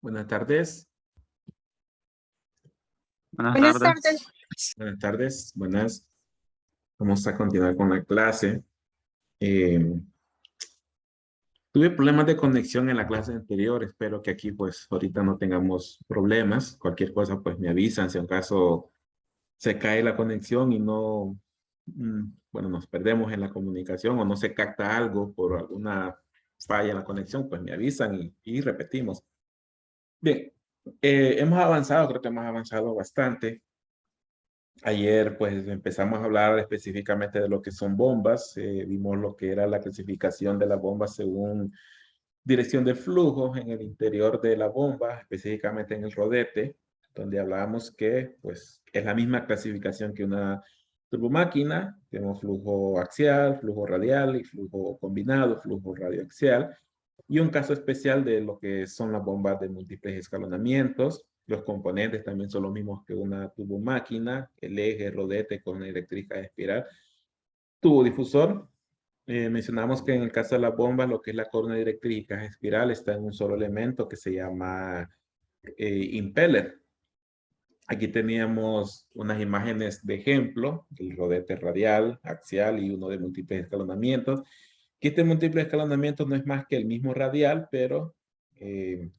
Buenas tardes. Buenas Buenas tardes. tardes. Buenas tardes. Buenas. Vamos a continuar con la clase. Tuve problemas de conexión en la clase anterior. Espero que aquí, pues, ahorita no tengamos problemas. Cualquier cosa, pues, me avisan. Si en caso se cae la conexión y no, bueno, nos perdemos en la comunicación o no se capta algo por alguna falla en la conexión, pues me avisan y repetimos. Bien, hemos avanzado, creo que hemos avanzado bastante. Ayer pues empezamos a hablar específicamente de lo que son bombas, vimos lo que era la clasificación de las bombas según dirección de flujo en el interior de la bomba, específicamente en el rodete, donde hablábamos que pues es la misma clasificación que una turbomáquina, tenemos flujo axial, flujo radial y flujo combinado, flujo radioaxial, y un caso especial de lo que son las bombas de múltiples escalonamientos. Los componentes también son los mismos que una turbomáquina, el eje, rodete, corona eléctrica, espiral, tubo difusor. Mencionamos que en el caso de las bombas, lo que es la corona eléctrica espiral está en un solo elemento que se llama impeller. Aquí teníamos unas imágenes de ejemplo, el rodete radial, axial y uno de múltiples escalonamientos. Que este múltiple escalonamiento no es más que el mismo radial, pero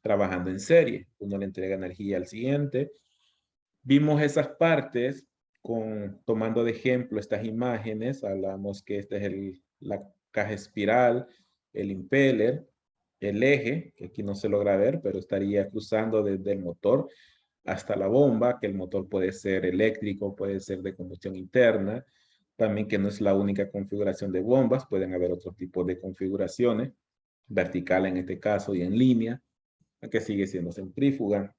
trabajando en serie. Uno le entrega energía al siguiente. Vimos esas partes tomando de ejemplo estas imágenes. Hablamos que esta es la caja espiral, el impeller, el eje, que aquí no se logra ver, pero estaría cruzando desde el motor hasta la bomba, que el motor puede ser eléctrico, puede ser de combustión interna, también que no es la única configuración de bombas, pueden haber otros tipos de configuraciones, vertical en este caso y en línea, que sigue siendo centrífuga.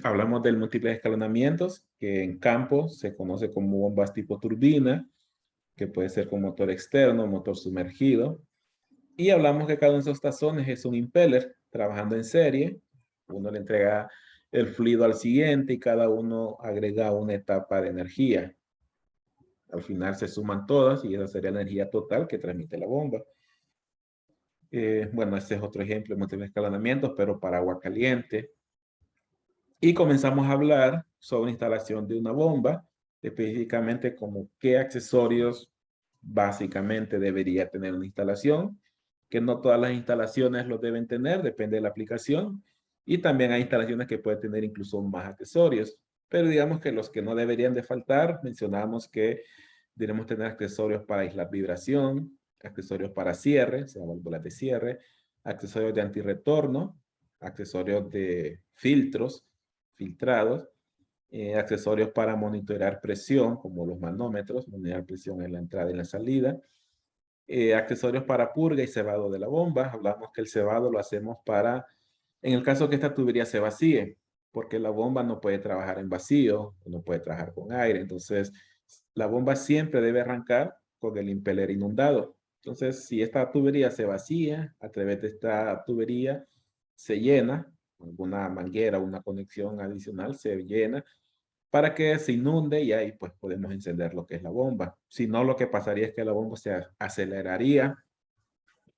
Hablamos del múltiples escalonamientos, que en campo se conoce como bombas tipo turbina, que puede ser con motor externo, motor sumergido. Y hablamos que cada uno de esos tazones es un impeller trabajando en serie. Uno le entrega el fluido al siguiente y cada uno agrega una etapa de energía. Al final se suman todas y esa sería la energía total que transmite la bomba. Bueno, este es otro ejemplo de múltiples escalonamientos, pero para agua caliente. Y comenzamos a hablar sobre instalación de una bomba, específicamente como qué accesorios básicamente debería tener una instalación, que no todas las instalaciones lo deben tener, depende de la aplicación, y también hay instalaciones que pueden tener incluso más accesorios, pero digamos que los que no deberían de faltar, mencionamos que debemos tener accesorios para aislar vibración, accesorios para cierre, o sea, válvulas de cierre, accesorios de antirretorno, accesorios de filtros, filtrados, accesorios para monitorear presión, como los manómetros, monitorear presión en la entrada y en la salida, accesorios para purga y cebado de la bomba. Hablamos que el cebado lo hacemos para, en el caso que esta tubería se vacíe, porque la bomba no puede trabajar en vacío, no puede trabajar con aire, entonces la bomba siempre debe arrancar con el impeller inundado. Entonces, si esta tubería se vacía, a través de esta tubería se llena, alguna manguera, una conexión adicional se llena para que se inunde y ahí pues podemos encender lo que es la bomba. Si no, lo que pasaría es que la bomba se aceleraría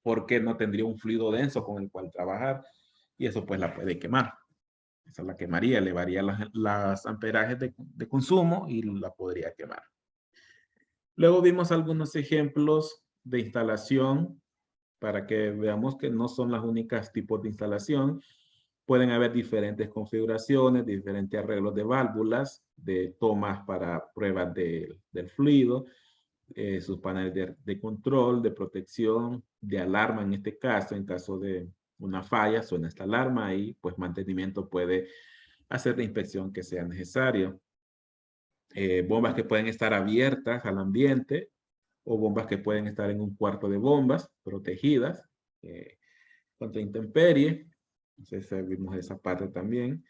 porque no tendría un fluido denso con el cual trabajar y eso pues la puede quemar. Esa la quemaría, elevaría las amperajes de consumo y la podría quemar. Luego vimos algunos ejemplos de instalación para que veamos que no son las únicas tipos de instalación. Pueden haber diferentes configuraciones, diferentes arreglos de válvulas, de tomas para pruebas del fluido, sus paneles de control, de protección, de alarma en este caso, en caso de una falla, suena esta alarma y pues mantenimiento puede hacer la inspección que sea necesario. Bombas que pueden estar abiertas al ambiente o bombas que pueden estar en un cuarto de bombas protegidas contra intemperie. Entonces vimos esa parte también.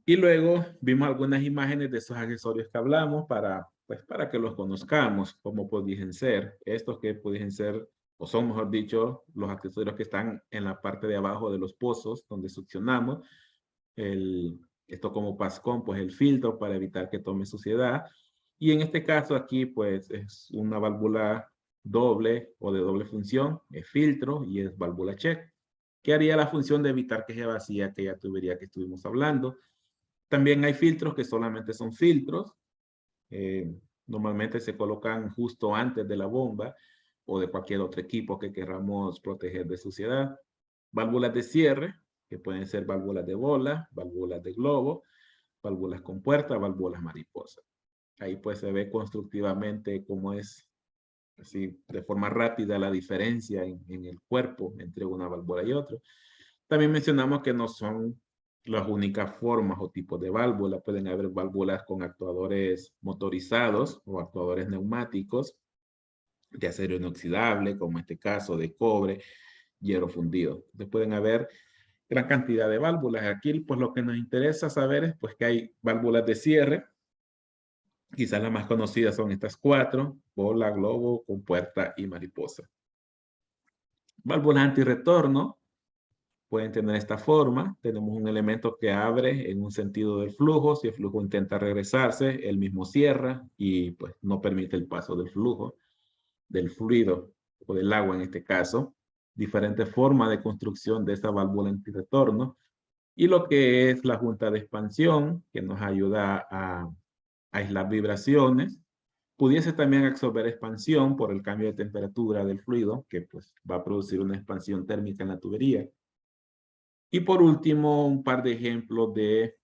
Y luego vimos algunas imágenes de esos accesorios que hablamos pues, para que los conozcamos, cómo pudiesen ser. Estos que pudiesen ser, o son mejor dicho, los accesorios que están en la parte de abajo de los pozos donde succionamos. Esto como pascón, pues el filtro para evitar que tome suciedad. Y en este caso aquí, pues es una válvula doble o de doble función, es filtro y es válvula check. que haría la función de evitar que se vacíe aquella tubería que estuvimos hablando. También hay filtros que solamente son filtros. Normalmente se colocan justo antes de la bomba o de cualquier otro equipo que queramos proteger de suciedad. Válvulas de cierre, que pueden ser válvulas de bola, válvulas de globo, válvulas con puerta, válvulas mariposa. Ahí pues se ve constructivamente cómo es, así de forma rápida, la diferencia en el cuerpo entre una válvula y otra. También mencionamos que no son las únicas formas o tipos de válvula. Pueden haber válvulas con actuadores motorizados o actuadores neumáticos de acero inoxidable, como en este caso de cobre, hierro fundido. Entonces pueden haber gran cantidad de válvulas. Aquí pues lo que nos interesa saber es pues que hay válvulas de cierre. Quizás las más conocidas son estas cuatro: bola, globo, compuerta y mariposa. Válvulas antirretorno pueden tener esta forma. Tenemos un elemento que abre en un sentido del flujo. Si el flujo intenta regresarse, él mismo cierra y pues no permite el paso del flujo, del fluido o del agua en este caso. Diferentes formas de construcción de esta válvula antirretorno. Y lo que es la junta de expansión, que nos ayuda a aislar vibraciones. Pudiese también absorber expansión por el cambio de temperatura del fluido, que pues va a producir una expansión térmica en la tubería. Y por último, un par de ejemplos de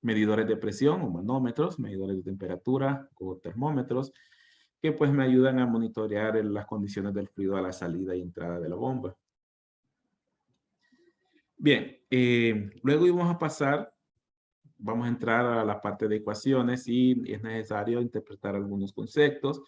medidores de presión o manómetros, medidores de temperatura o termómetros, que pues me ayudan a monitorear las condiciones del fluido a la salida y entrada de la bomba. Bien, luego vamos a entrar a la parte de ecuaciones y es necesario interpretar algunos conceptos.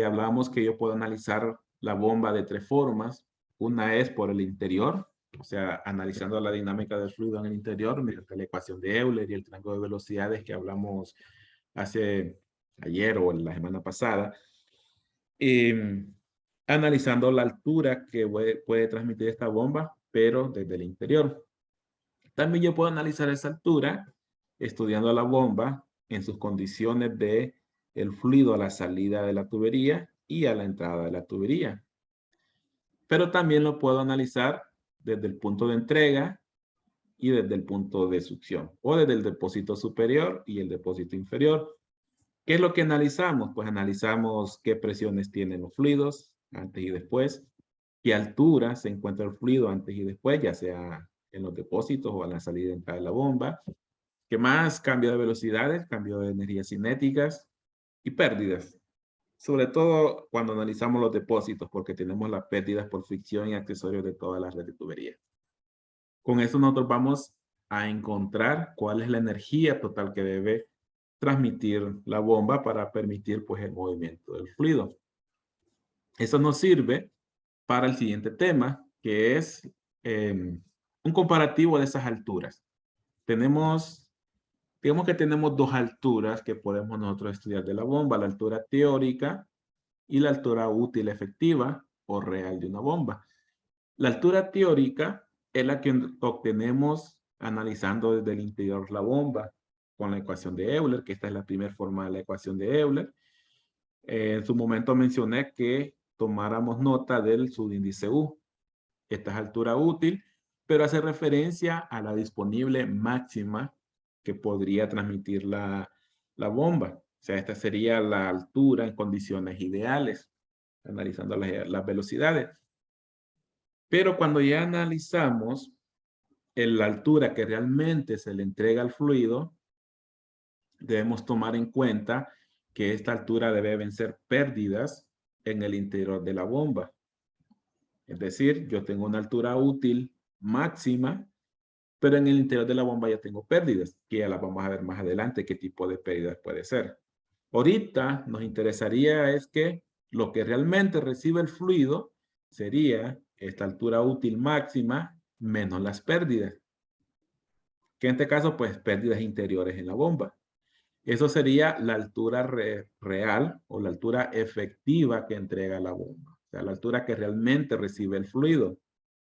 Hablábamos que yo puedo analizar la bomba de tres formas. Una es por el interior, o sea, analizando la dinámica del fluido en el interior mediante la ecuación de Euler y el triángulo de velocidades que hablamos ayer o la semana pasada. Analizando la altura que puede transmitir esta bomba, pero desde el interior. También yo puedo analizar esa altura estudiando la bomba en sus condiciones de el fluido a la salida de la tubería y a la entrada de la tubería. Pero también lo puedo analizar desde el punto de entrega y desde el punto de succión, o desde el depósito superior y el depósito inferior. ¿Qué es lo que analizamos? Pues analizamos qué presiones tienen los fluidos antes y después, qué altura se encuentra el fluido antes y después, ya sea en los depósitos o a la salida y entrada de la bomba. ¿Qué más? Cambio de velocidades, cambio de energías cinéticas y pérdidas. Sobre todo cuando analizamos los depósitos, porque tenemos las pérdidas por fricción y accesorios de toda la red de tubería. Con eso nosotros vamos a encontrar cuál es la energía total que debe transmitir la bomba para permitir pues el movimiento del fluido. Eso nos sirve para el siguiente tema, que es un comparativo de esas alturas. Digamos que tenemos dos alturas que podemos nosotros estudiar de la bomba: la altura teórica y la altura útil efectiva o real de una bomba. La altura teórica es la que obtenemos analizando desde el interior la bomba con la ecuación de Euler, que esta es la primera forma de la ecuación de Euler. En su momento mencioné que tomáramos nota del subíndice U. Esta es altura útil, pero hace referencia a la disponible máxima que podría transmitir la bomba. O sea, esta sería la altura en condiciones ideales, analizando las velocidades. Pero cuando ya analizamos la altura que realmente se le entrega al fluido, debemos tomar en cuenta que esta altura debe vencer pérdidas en el interior de la bomba. Es decir, yo tengo una altura útil máxima, pero en el interior de la bomba ya tengo pérdidas, que ya las vamos a ver más adelante qué tipo de pérdidas puede ser. Ahorita nos interesaría es que lo que realmente recibe el fluido sería esta altura útil máxima menos las pérdidas, que en este caso pues pérdidas interiores en la bomba. Eso sería la altura real o la altura efectiva que entrega la bomba. O sea, la altura que realmente recibe el fluido.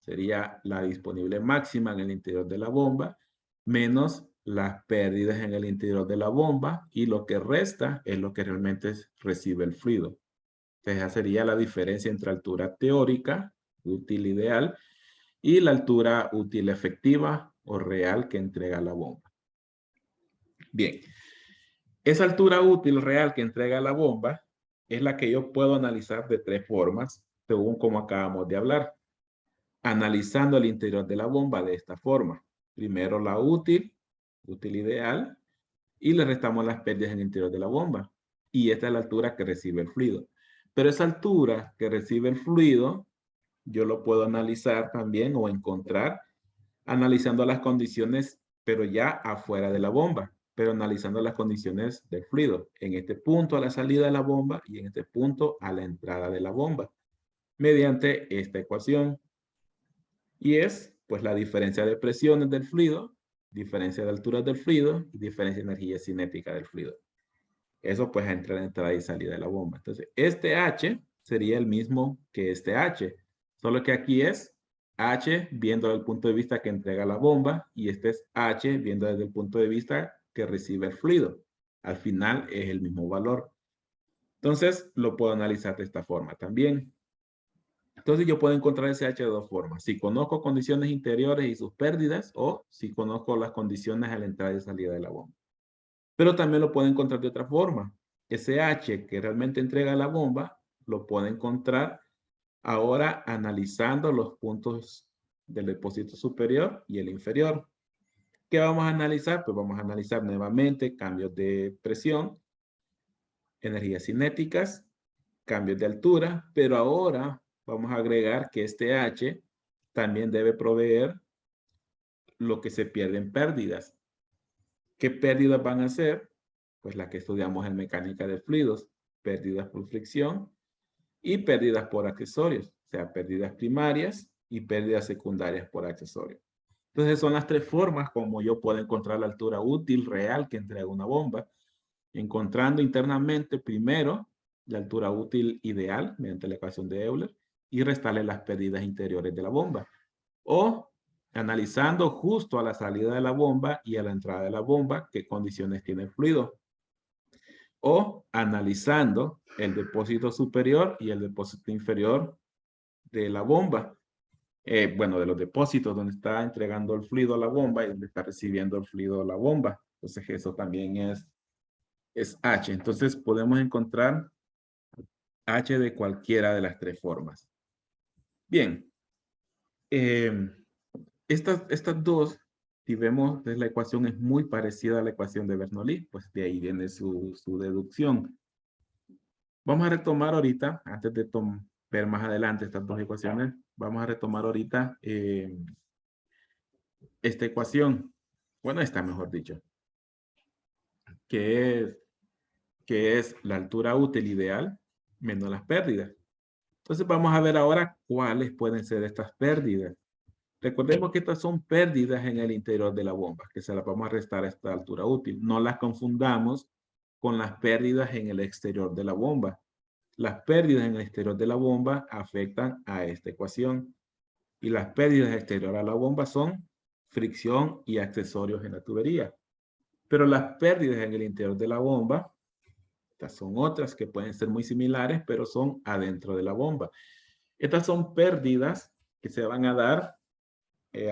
Sería la disponible máxima en el interior de la bomba, menos las pérdidas en el interior de la bomba, y lo que resta es lo que realmente recibe el fluido. Entonces, esa sería la diferencia entre altura teórica útil ideal, y la altura útil efectiva o real que entrega la bomba. Bien, esa altura útil real que entrega la bomba es la que yo puedo analizar de tres formas, según como acabamos de hablar. Analizando el interior de la bomba de esta forma. Primero la útil ideal, y le restamos las pérdidas en el interior de la bomba. Y esta es la altura que recibe el fluido. Pero esa altura que recibe el fluido, yo lo puedo analizar también o encontrar analizando las condiciones, pero ya afuera de la bomba, pero analizando las condiciones del fluido. En este punto a la salida de la bomba y en este punto a la entrada de la bomba, mediante esta ecuación. Y es, pues, la diferencia de presiones del fluido, diferencia de alturas del fluido y diferencia de energía cinética del fluido. Eso, pues, entre la entrada y salida de la bomba. Entonces, este H sería el mismo que este H, solo que aquí es H viendo desde el punto de vista que entrega la bomba y este es H viendo desde el punto de vista que recibe el fluido. Al final es el mismo valor. Entonces, lo puedo analizar de esta forma también. Entonces yo puedo encontrar ese H de dos formas. Si conozco condiciones interiores y sus pérdidas o si conozco las condiciones a la entrada y salida de la bomba. Pero también lo puedo encontrar de otra forma. Ese H que realmente entrega la bomba lo puedo encontrar ahora analizando los puntos del depósito superior y el inferior. ¿Qué vamos a analizar? Pues vamos a analizar nuevamente cambios de presión, energías cinéticas, cambios de altura, pero ahora vamos a agregar que este H también debe proveer lo que se pierde en pérdidas. ¿Qué pérdidas van a ser? Pues las que estudiamos en mecánica de fluidos, pérdidas por fricción y pérdidas por accesorios, o sea, pérdidas primarias y pérdidas secundarias por accesorios. Entonces son las tres formas como yo puedo encontrar la altura útil real que entrega una bomba, encontrando internamente primero la altura útil ideal mediante la ecuación de Euler y restarle las pérdidas interiores de la bomba. O analizando justo a la salida de la bomba y a la entrada de la bomba qué condiciones tiene el fluido. O analizando el depósito superior y el depósito inferior de la bomba. Bueno, de los depósitos donde está entregando el fluido a la bomba y donde está recibiendo el fluido a la bomba. Entonces eso también es H. Entonces podemos encontrar H de cualquiera de las tres formas. Bien. Estas dos, si vemos, la ecuación es muy parecida a la ecuación de Bernoulli, pues de ahí viene su deducción. Vamos a retomar ahorita, antes de ver más adelante estas dos ecuaciones, vamos a retomar ahorita esta ecuación. Bueno, esta mejor dicho. Que es la altura útil ideal menos las pérdidas. Entonces vamos a ver ahora cuáles pueden ser estas pérdidas. Recordemos que estas son pérdidas en el interior de la bomba, que se las vamos a restar a esta altura útil. No las confundamos con las pérdidas en el exterior de la bomba. Las pérdidas en el exterior de la bomba afectan a esta ecuación. Y las pérdidas exterior a la bomba son fricción y accesorios en la tubería. Pero las pérdidas en el interior de la bomba, estas son otras que pueden ser muy similares, pero son adentro de la bomba. Estas son pérdidas que se van a dar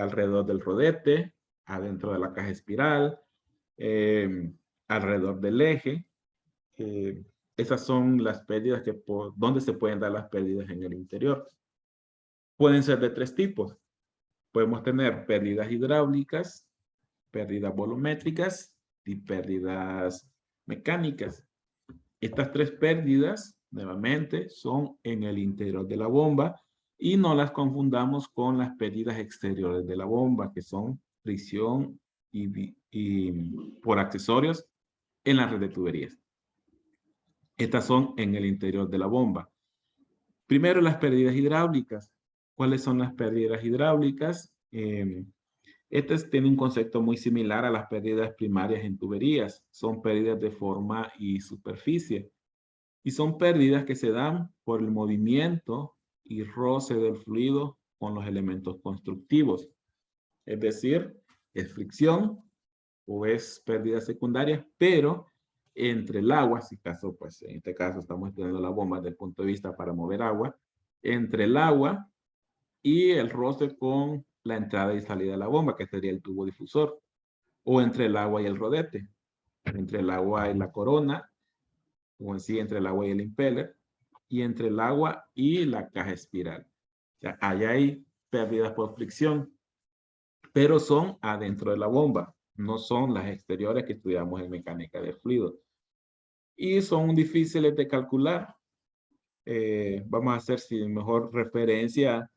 alrededor del rodete, adentro de la caja espiral, alrededor del eje. Esas son las pérdidas donde se pueden dar las pérdidas en el interior. Pueden ser de tres tipos. Podemos tener pérdidas hidráulicas, pérdidas volumétricas y pérdidas mecánicas. Estas tres pérdidas, nuevamente, son en el interior de la bomba y no las confundamos con las pérdidas exteriores de la bomba, que son fricción y por accesorios en la red de tuberías. Estas son en el interior de la bomba. Primero, las pérdidas hidráulicas. ¿Cuáles son las pérdidas hidráulicas? Estas tienen un concepto muy similar a las pérdidas primarias en tuberías. Son pérdidas de forma y superficie. Y son pérdidas que se dan por el movimiento y roce del fluido con los elementos constructivos. Es decir, es fricción o es pérdida secundaria, pero entre el agua, si caso, pues en este caso estamos estudiando la bomba desde el punto de vista para mover agua, entre el agua y el roce con la entrada y salida de la bomba, que sería el tubo difusor, o entre el agua y el rodete, entre el agua y la corona, o en sí entre el agua y el impeller, y entre el agua y la caja espiral. O sea, allá hay pérdidas por fricción, pero son adentro de la bomba, no son las exteriores que estudiamos en mecánica de fluidos. Y son difíciles de calcular. Vamos a hacer sin mejor referencia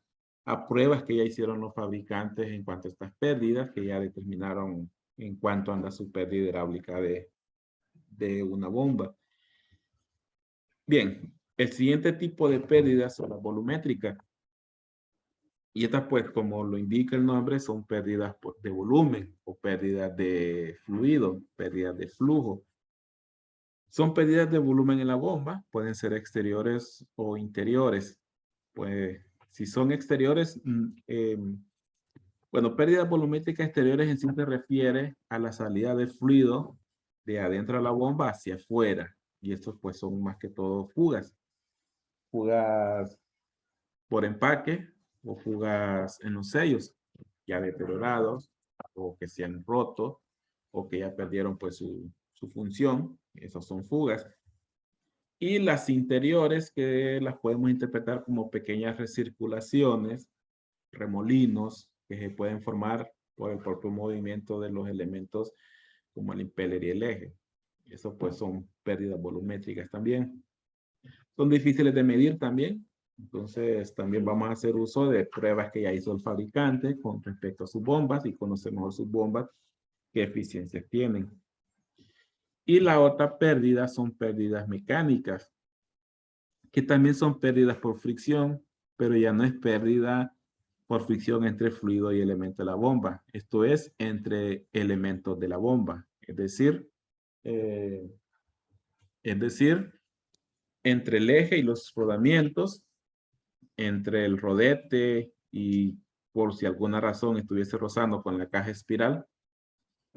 a pruebas que ya hicieron los fabricantes en cuanto a estas pérdidas, que ya determinaron en cuánto anda su pérdida hidráulica de una bomba. Bien, el siguiente tipo de pérdidas son las volumétricas. Y estas, pues, como lo indica el nombre, son pérdidas de volumen o pérdidas de fluido, pérdidas de flujo. Son pérdidas de volumen en la bomba, pueden ser exteriores o interiores. Pues, si son exteriores, bueno, pérdidas volumétricas exteriores en sí se refiere a la salida de fluido de adentro de la bomba hacia afuera. Y estos, pues, son más que todo fugas. Fugas por empaque o fugas en los sellos ya deteriorados o que se han roto o que ya perdieron pues su función. Esas son fugas. Y las interiores que las podemos interpretar como pequeñas recirculaciones, remolinos que se pueden formar por el propio movimiento de los elementos como el impeller y el eje. Eso pues son pérdidas volumétricas también. Son difíciles de medir también. Entonces, también vamos a hacer uso de pruebas que ya hizo el fabricante con respecto a sus bombas y conocer mejor sus bombas, qué eficiencias tienen. Y la otra pérdida son pérdidas mecánicas, que también son pérdidas por fricción, pero ya no es pérdida por fricción entre fluido y elemento de la bomba. Esto es entre elementos de la bomba. Eh, es decir, entre el eje y los rodamientos, entre el rodete y por si alguna razón estuviese rozando con la caja espiral,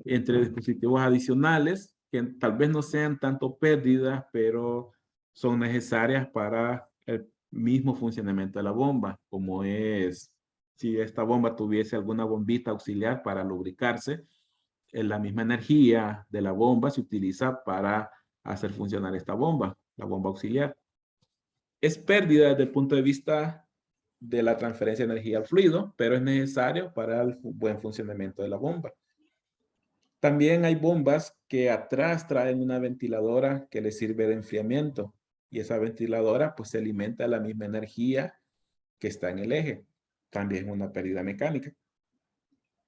entre dispositivos adicionales que tal vez no sean tanto pérdidas, pero son necesarias para el mismo funcionamiento de la bomba, como es si esta bomba tuviese alguna bombita auxiliar para lubricarse, la misma energía de la bomba se utiliza para hacer funcionar esta bomba, la bomba auxiliar. Es pérdida desde el punto de vista de la transferencia de energía al fluido, pero es necesario para el buen funcionamiento de la bomba. También hay bombas que atrás traen una ventiladora que les sirve de enfriamiento y esa ventiladora pues se alimenta de la misma energía que está en el eje. También es una pérdida mecánica.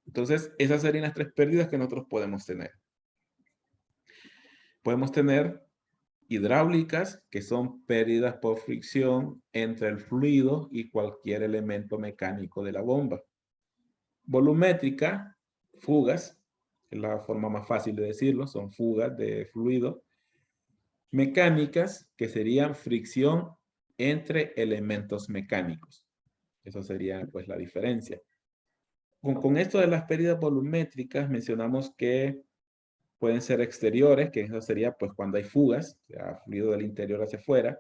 Entonces, esas serían las tres pérdidas que nosotros podemos tener. Podemos tener hidráulicas, que son pérdidas por fricción entre el fluido y cualquier elemento mecánico de la bomba. Volumétrica, fugas, es la forma más fácil de decirlo, son fugas de fluido. Mecánicas, que serían fricción entre elementos mecánicos. Eso sería pues la diferencia. Con esto de las pérdidas volumétricas mencionamos que pueden ser exteriores, que eso sería pues cuando hay fugas, o sea, fluido del interior hacia afuera,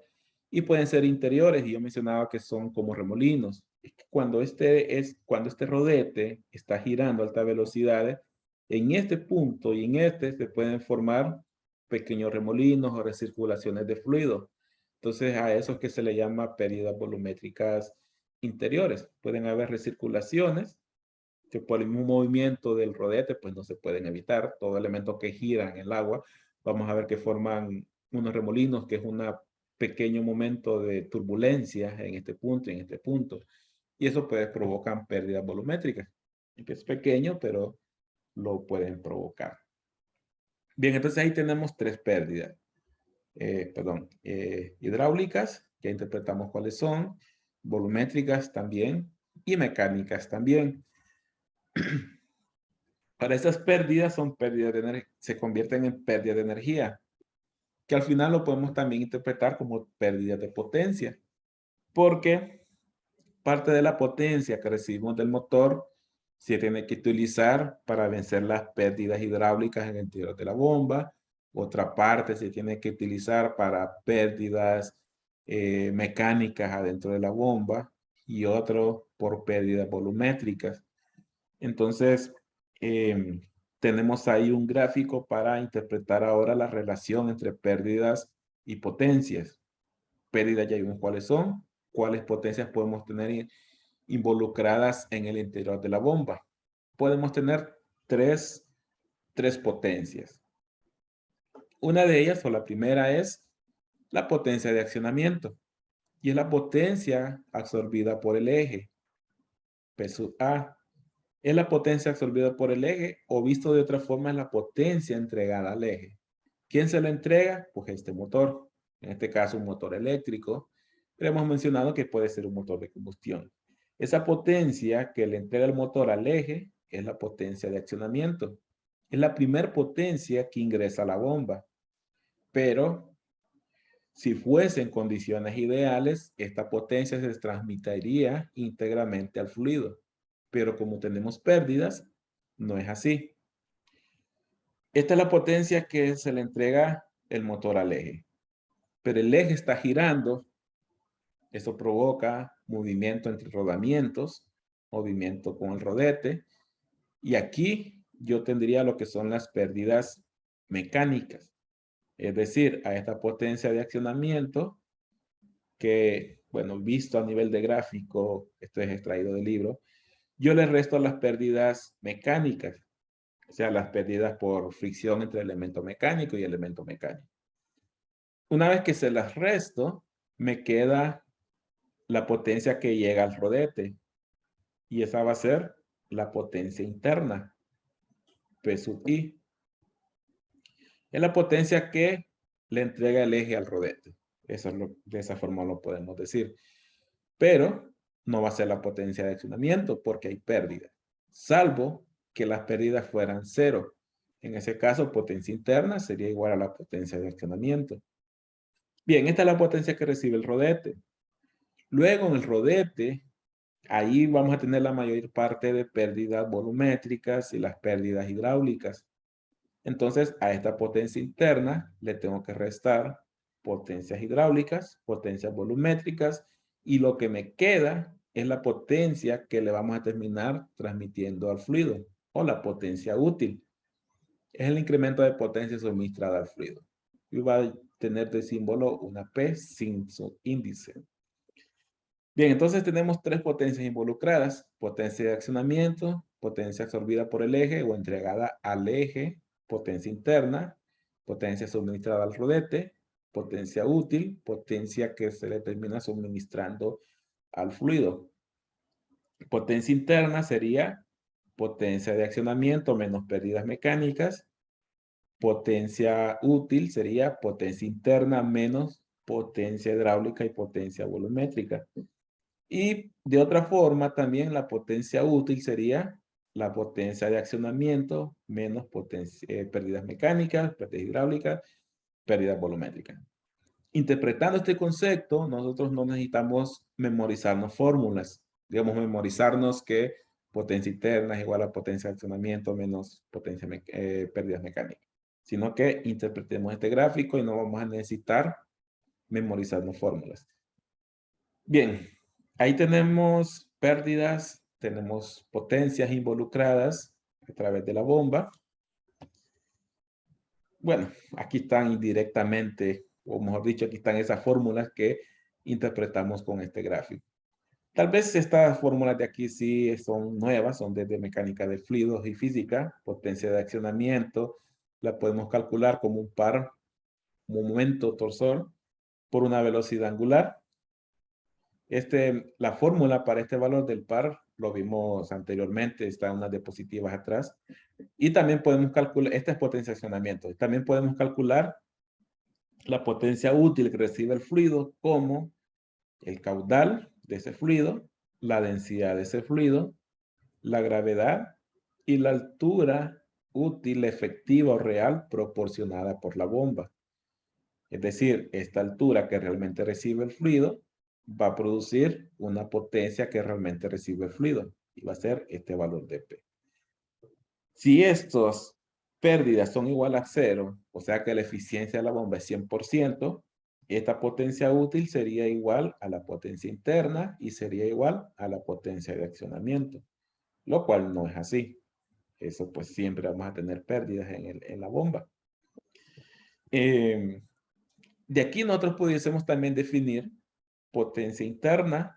y pueden ser interiores, y yo mencionaba que son como remolinos. Cuando este rodete está girando a alta velocidad, en este punto y en este se pueden formar pequeños remolinos o recirculaciones de fluido. Entonces a eso es que se le llama pérdidas volumétricas interiores. Pueden haber recirculaciones que por el mismo movimiento del rodete, pues no se pueden evitar. Todo elemento que gira en el agua, vamos a ver que forman unos remolinos, que es un pequeño momento de turbulencia en este punto y en este punto. Y eso pues provocan pérdidas volumétricas. Que es pequeño, pero lo pueden provocar. Bien, entonces ahí tenemos tres pérdidas. Hidráulicas, ya interpretamos cuáles son, volumétricas también, y mecánicas también. Para estas pérdidas son pérdidas de energía, se convierten en pérdidas de energía, que al final lo podemos también interpretar como pérdidas de potencia, porque parte de la potencia que recibimos del motor se tiene que utilizar para vencer las pérdidas hidráulicas en el interior de la bomba, otra parte se tiene que utilizar para pérdidas mecánicas adentro de la bomba y otro por pérdidas volumétricas. Entonces, tenemos ahí un gráfico para interpretar ahora la relación entre pérdidas y potencias. Pérdidas ya vimos cuáles son, cuáles potencias podemos tener involucradas en el interior de la bomba. Podemos tener tres potencias. Una de ellas, o la primera, es la potencia de accionamiento. Y es la potencia absorbida por el eje. P sub A. Es la potencia absorbida por el eje, o visto de otra forma, es la potencia entregada al eje. ¿Quién se la entrega? Pues este motor. En este caso, un motor eléctrico. Pero hemos mencionado que puede ser un motor de combustión. Esa potencia que le entrega el motor al eje es la potencia de accionamiento. Es la primera potencia que ingresa a la bomba. Pero si fuese en condiciones ideales, esta potencia se transmitiría íntegramente al fluido. Pero como tenemos pérdidas, no es así. Esta es la potencia que se le entrega el motor al eje. Pero el eje está girando. Eso provoca movimiento entre rodamientos, movimiento con el rodete. Y aquí yo tendría lo que son las pérdidas mecánicas. Es decir, a esta potencia de accionamiento que, bueno, visto a nivel de gráfico, esto es extraído del libro, yo le resto las pérdidas mecánicas, o sea, las pérdidas por fricción entre elemento mecánico y elemento mecánico. Una vez que se las resto, me queda la potencia que llega al rodete, y esa va a ser la potencia interna, P sub I. Es la potencia que le entrega el eje al rodete. Eso es de esa forma lo podemos decir. Pero no va a ser la potencia de accionamiento porque hay pérdida, salvo que las pérdidas fueran cero. En ese caso, potencia interna sería igual a la potencia de accionamiento. Bien, esta es la potencia que recibe el rodete. Luego en el rodete, ahí vamos a tener la mayor parte de pérdidas volumétricas y las pérdidas hidráulicas. Entonces, a esta potencia interna le tengo que restar potencias hidráulicas, potencias volumétricas, y lo que me queda es la potencia que le vamos a terminar transmitiendo al fluido, o la potencia útil. Es el incremento de potencia suministrada al fluido. Y va a tener de símbolo una P sin su índice. Bien, entonces tenemos tres potencias involucradas: potencia de accionamiento, potencia absorbida por el eje o entregada al eje, potencia interna, potencia suministrada al rodete, potencia útil, potencia que se le termina suministrando al fluido. Potencia interna sería potencia de accionamiento menos pérdidas mecánicas. Potencia útil sería potencia interna menos potencia hidráulica y potencia volumétrica. Y de otra forma, también la potencia útil sería la potencia de accionamiento menos pérdidas mecánicas, pérdidas hidráulicas, pérdidas volumétricas. Interpretando este concepto, nosotros no necesitamos memorizarnos fórmulas. Digamos, memorizarnos que potencia interna es igual a potencia de accionamiento menos pérdidas mecánicas. Sino que interpretemos este gráfico y no vamos a necesitar memorizarnos fórmulas. Bien, ahí tenemos pérdidas, tenemos potencias involucradas a través de la bomba. Bueno, aquí están indirectamente, o mejor dicho, aquí están esas fórmulas que interpretamos con este gráfico. Tal vez estas fórmulas de aquí sí son nuevas, son desde mecánica de fluidos y física. Potencia de accionamiento la podemos calcular como un par, momento torsor por una velocidad angular. La fórmula para este valor del par lo vimos anteriormente, está unas diapositivas atrás. Y también podemos calcular, este es potencia de accionamiento, también podemos calcular la potencia útil que recibe el fluido como el caudal de ese fluido, la densidad de ese fluido, la gravedad y la altura útil efectiva o real proporcionada por la bomba. Es decir, esta altura que realmente recibe el fluido va a producir una potencia que realmente recibe el fluido y va a ser este valor de P. Si estas pérdidas son igual a 0, o sea que la eficiencia de la bomba es 100%, esta potencia útil sería igual a la potencia interna y sería igual a la potencia de accionamiento, lo cual no es así. Eso pues siempre vamos a tener pérdidas en la bomba. De aquí nosotros pudiésemos también definir potencia interna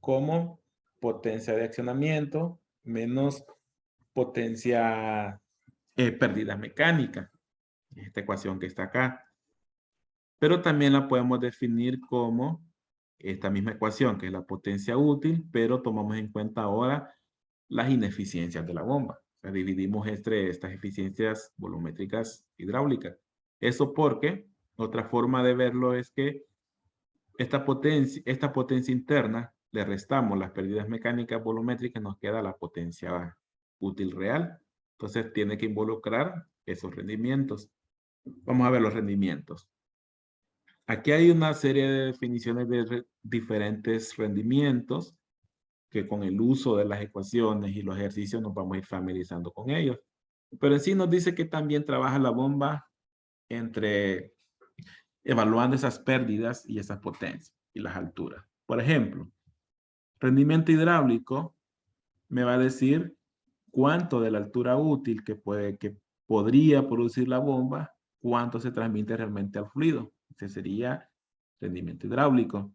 como potencia de accionamiento menos potencia pérdida mecánica, esta ecuación que está acá. Pero también la podemos definir como esta misma ecuación, que es la potencia útil, pero tomamos en cuenta ahora las ineficiencias de la bomba. O sea, dividimos entre estas eficiencias volumétricas hidráulicas. Eso porque otra forma de verlo es que esta potencia interna le restamos las pérdidas mecánicas volumétricas, nos queda la potencia útil real. Entonces tiene que involucrar esos rendimientos. Vamos a ver los rendimientos. Aquí hay una serie de definiciones de diferentes rendimientos que con el uso de las ecuaciones y los ejercicios nos vamos a ir familiarizando con ellos. Pero en sí nos dice que también trabaja la bomba entre evaluando esas pérdidas y esas potencias y las alturas. Por ejemplo, rendimiento hidráulico me va a decir cuánto de la altura útil que podría producir la bomba, cuánto se transmite realmente al fluido. Ese sería rendimiento hidráulico.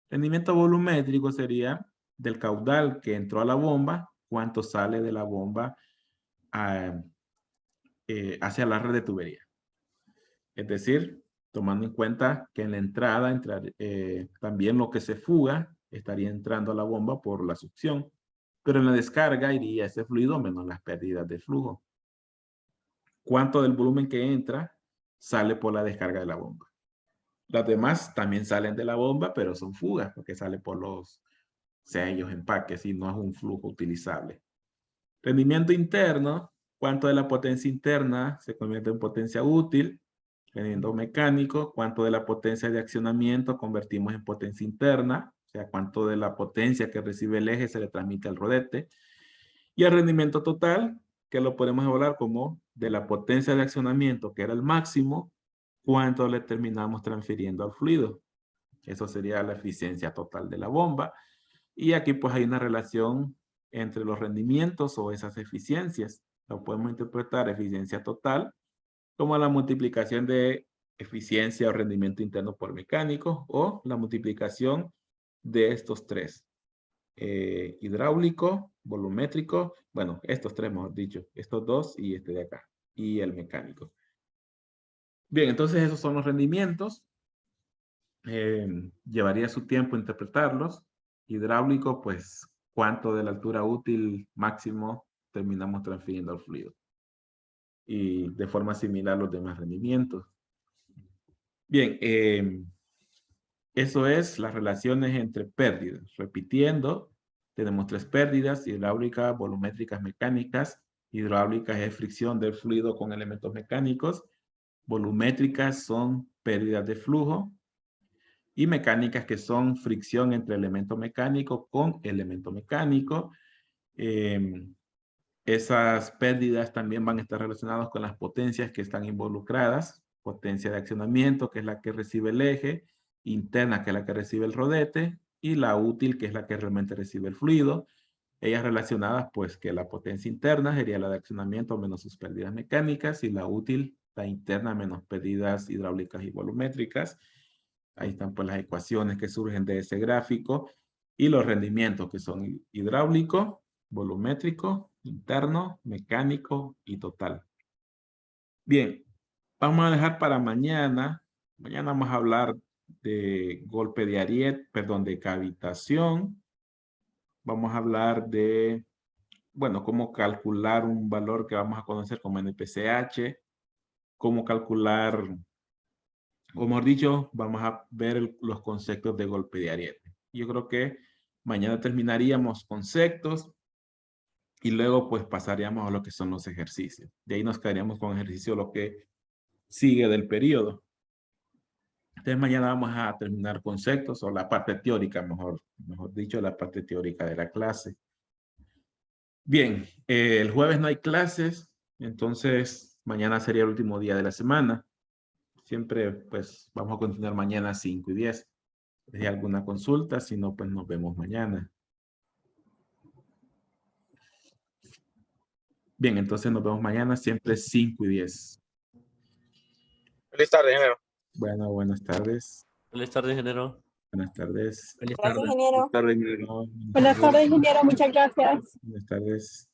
Rendimiento volumétrico sería del caudal que entró a la bomba, cuánto sale de la bomba hacia la red de tubería. Es decir, tomando en cuenta que en la entrada también lo que se fuga estaría entrando a la bomba por la succión, pero en la descarga iría ese fluido menos las pérdidas de flujo. ¿Cuánto del volumen que entra sale por la descarga de la bomba? Las demás también salen de la bomba, pero son fugas porque sale por los sellos, empaques y no es un flujo utilizable. Rendimiento interno, cuánto de la potencia interna se convierte en potencia útil. Rendimiento mecánico, cuánto de la potencia de accionamiento convertimos en potencia interna, o sea, cuánto de la potencia que recibe el eje se le transmite al rodete. Y el rendimiento total, que lo podemos evaluar como de la potencia de accionamiento, que era el máximo, cuánto le terminamos transfiriendo al fluido. Eso sería la eficiencia total de la bomba. Y aquí pues hay una relación entre los rendimientos o esas eficiencias. Lo podemos interpretar eficiencia total como la multiplicación de eficiencia o rendimiento interno por mecánico o la multiplicación de estos tres. Hidráulico, volumétrico, bueno, estos tres mejor dicho, estos dos y este de acá, y el mecánico. Bien, entonces esos son los rendimientos. Llevaría su tiempo interpretarlos. Hidráulico, pues, cuánto de la altura útil máximo terminamos transfiriendo al fluido. Y de forma similar los demás rendimientos. Bien, eso es las relaciones entre pérdidas. Repitiendo, tenemos tres pérdidas: hidráulica, volumétricas, mecánicas. Hidráulicas es fricción del fluido con elementos mecánicos. Volumétricas son pérdidas de flujo. Y mecánicas, que son fricción entre elemento mecánico con elemento mecánico. Esas pérdidas también van a estar relacionadas con las potencias que están involucradas. Potencia de accionamiento, que es la que recibe el eje, interna, que es la que recibe el rodete, y la útil, que es la que realmente recibe el fluido. Ellas relacionadas, pues, que la potencia interna sería la de accionamiento menos sus pérdidas mecánicas, y la útil, la interna menos pérdidas hidráulicas y volumétricas. Ahí están pues las ecuaciones que surgen de ese gráfico y los rendimientos, que son hidráulico, volumétrico, interno, mecánico y total. Bien, vamos a dejar para mañana. Mañana vamos a hablar de golpe de ariete, perdón, de cavitación. Vamos a hablar de, bueno, cómo calcular un valor que vamos a conocer como NPCH, cómo calcular, o mejor dicho, vamos a ver los conceptos de golpe de ariete. Yo creo que mañana terminaríamos conceptos y luego pues pasaríamos a lo que son los ejercicios. De ahí nos quedaríamos con ejercicio lo que sigue del periodo. Entonces mañana vamos a terminar conceptos o la parte teórica, mejor dicho, la parte teórica de la clase. Bien, el jueves no hay clases, entonces mañana sería el último día de la semana. siempre pues vamos a continuar mañana a 5:10. Si hay alguna consulta, si no, pues nos vemos mañana. Bien, entonces nos vemos mañana, siempre 5:10. Feliz tarde, ingeniero. Bueno, buenas tardes. Feliz tarde, ingeniero. Buenas tardes. Feliz Gracias, tarde. ingeniero. Buenas tardes, ingeniero. Buenas tardes, ingeniero. Muchas gracias. Buenas tardes.